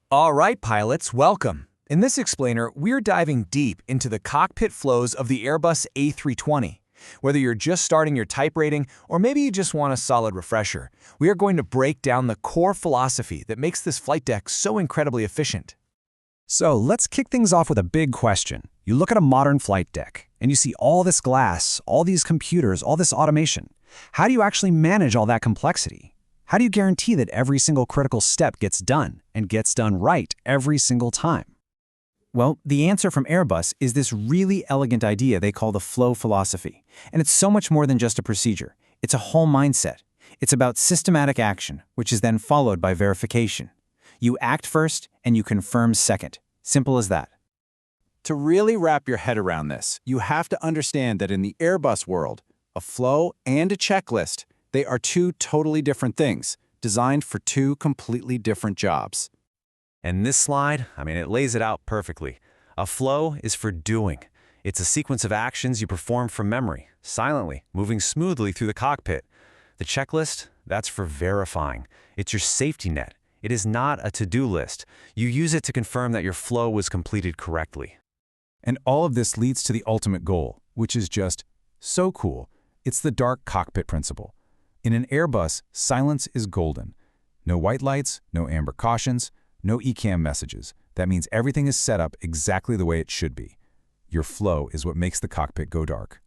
All right, pilots, welcome. In this explainer, we're diving deep into the cockpit flows of the Airbus A320. Whether you're just starting your type rating or maybe you just want a solid refresher, we are going to break down the core philosophy that makes this flight deck so incredibly efficient. So let's kick things off with a big question. You look at a modern flight deck, and you see all this glass, all these computers, all this automation. How do you actually manage all that complexity? How do you guarantee that every single critical step gets done, and gets done right every single time? Well, the answer from Airbus is this really elegant idea they call the flow philosophy. And it's so much more than just a procedure. It's a whole mindset. It's about systematic action, which is then followed by verification. You act first, and you confirm second. Simple as that. To really wrap your head around this, you have to understand that in the Airbus world, a flow and a checklist, they are two totally different things, designed for two completely different jobs. And this slide, it lays it out perfectly. A flow is for doing. It's a sequence of actions you perform from memory, silently, moving smoothly through the cockpit. The checklist, that's for verifying. It's your safety net. It is not a to-do list. You use it to confirm that your flow was completed correctly. And all of this leads to the ultimate goal, which is just so cool. It's the dark cockpit principle. In an Airbus, silence is golden. No white lights, no amber cautions, no ECAM messages. That means everything is set up exactly the way it should be. Your flow is what makes the cockpit go dark.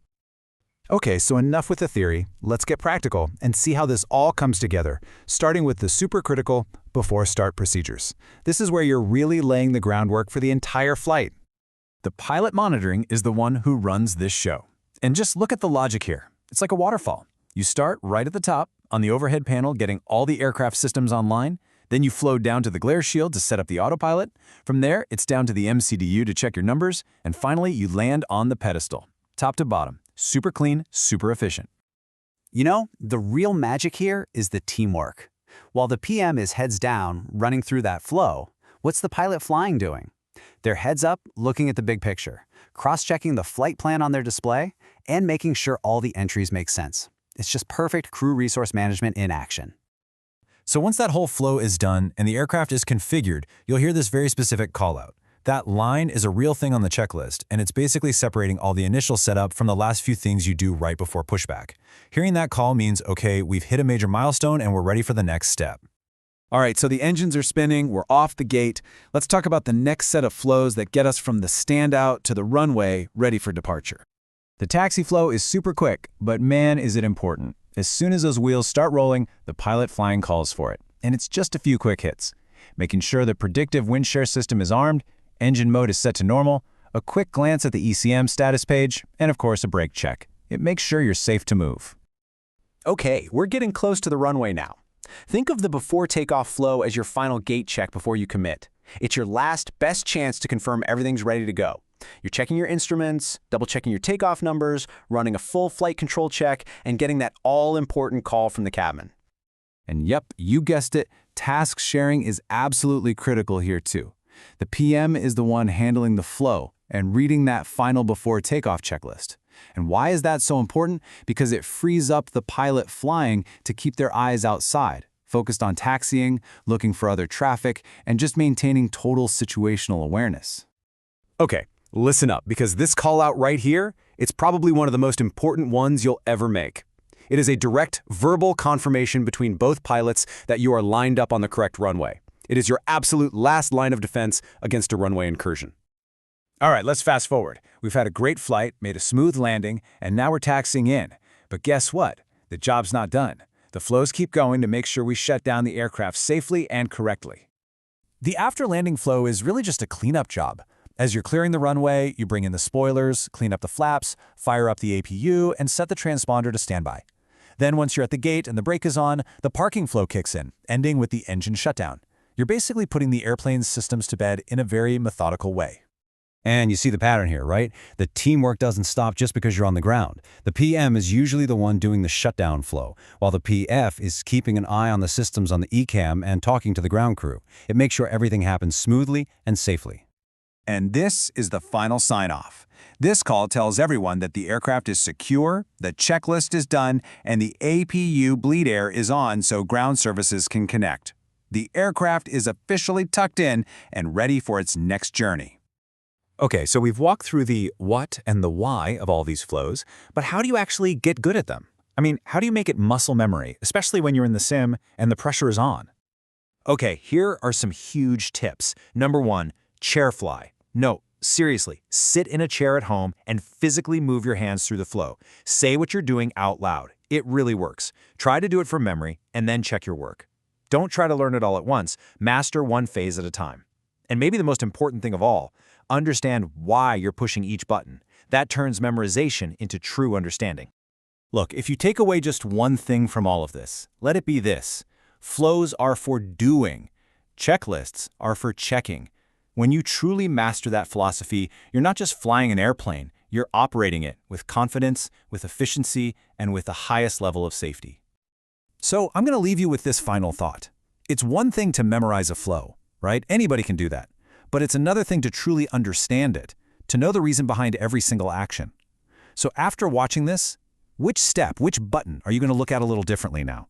Okay, so enough with the theory. Let's get practical and see how this all comes together, starting with the supercritical before start procedures. This is where you're really laying the groundwork for the entire flight. The pilot monitoring is the one who runs this show. And just look at the logic here. It's like a waterfall. You start right at the top, on the overhead panel, getting all the aircraft systems online. Then you flow down to the glare shield to set up the autopilot. From there, it's down to the MCDU to check your numbers. And finally, you land on the pedestal, top to bottom. Super clean, super efficient. You know, the real magic here is the teamwork. While the PM is heads down, running through that flow, what's the pilot flying doing? They're heads up, looking at the big picture, cross-checking the flight plan on their display, and making sure all the entries make sense. It's just perfect crew resource management in action. So once that whole flow is done and the aircraft is configured, you'll hear this very specific call-out. That line is a real thing on the checklist, and it's basically separating all the initial setup from the last few things you do right before pushback. Hearing that call means, okay, we've hit a major milestone and we're ready for the next step. All right, so the engines are spinning, we're off the gate. Let's talk about the next set of flows that get us from the standout to the runway ready for departure. The taxi flow is super quick, but man, is it important. As soon as those wheels start rolling, the pilot flying calls for it. And it's just a few quick hits. Making sure the predictive wind shear system is armed, engine mode is set to normal, a quick glance at the ECM status page, and of course a brake check. It makes sure you're safe to move. Okay, we're getting close to the runway now. Think of the before takeoff flow as your final gate check before you commit. It's your last best chance to confirm everything's ready to go. You're checking your instruments, double-checking your takeoff numbers, running a full flight control check, and getting that all-important call from the cabin. And yep, you guessed it, task sharing is absolutely critical here too. The PM is the one handling the flow and reading that final before takeoff checklist. And why is that so important? Because it frees up the pilot flying to keep their eyes outside, focused on taxiing, looking for other traffic, and just maintaining total situational awareness. Okay, listen up, because this call out right here, it's probably one of the most important ones you'll ever make. It is a direct verbal confirmation between both pilots that you are lined up on the correct runway. It is your absolute last line of defense against a runway incursion. All right, let's fast forward. We've had a great flight, made a smooth landing, and now we're taxiing in. But guess what? The job's not done. The flows keep going to make sure we shut down the aircraft safely and correctly. The after-landing flow is really just a cleanup job. As you're clearing the runway, you bring in the spoilers, clean up the flaps, fire up the APU, and set the transponder to standby. Then once you're at the gate and the brake is on, the parking flow kicks in, ending with the engine shutdown. You're basically putting the airplane's systems to bed in a very methodical way. And you see the pattern here, right? The teamwork doesn't stop just because you're on the ground. The PM is usually the one doing the shutdown flow, while the PF is keeping an eye on the systems on the ECAM and talking to the ground crew. It makes sure everything happens smoothly and safely. And this is the final sign-off. This call tells everyone that the aircraft is secure, the checklist is done, and the APU bleed air is on so ground services can connect. The aircraft is officially tucked in and ready for its next journey. Okay, so we've walked through the what and the why of all these flows, but how do you actually get good at them? I mean, how do you make it muscle memory, especially when you're in the sim and the pressure is on? Okay, here are some huge tips. Number 1, chair fly. No, seriously, sit in a chair at home and physically move your hands through the flow. Say what you're doing out loud. It really works. Try to do it from memory and then check your work. Don't try to learn it all at once. Master one phase at a time. And maybe the most important thing of all, understand why you're pushing each button. That turns memorization into true understanding. Look, if you take away just one thing from all of this, let it be this. Flows are for doing. Checklists are for checking. When you truly master that philosophy, you're not just flying an airplane, you're operating it with confidence, with efficiency, and with the highest level of safety. So I'm going to leave you with this final thought. It's one thing to memorize a flow, right? Anybody can do that. But it's another thing to truly understand it, to know the reason behind every single action. So after watching this, which step, which button are you going to look at a little differently now?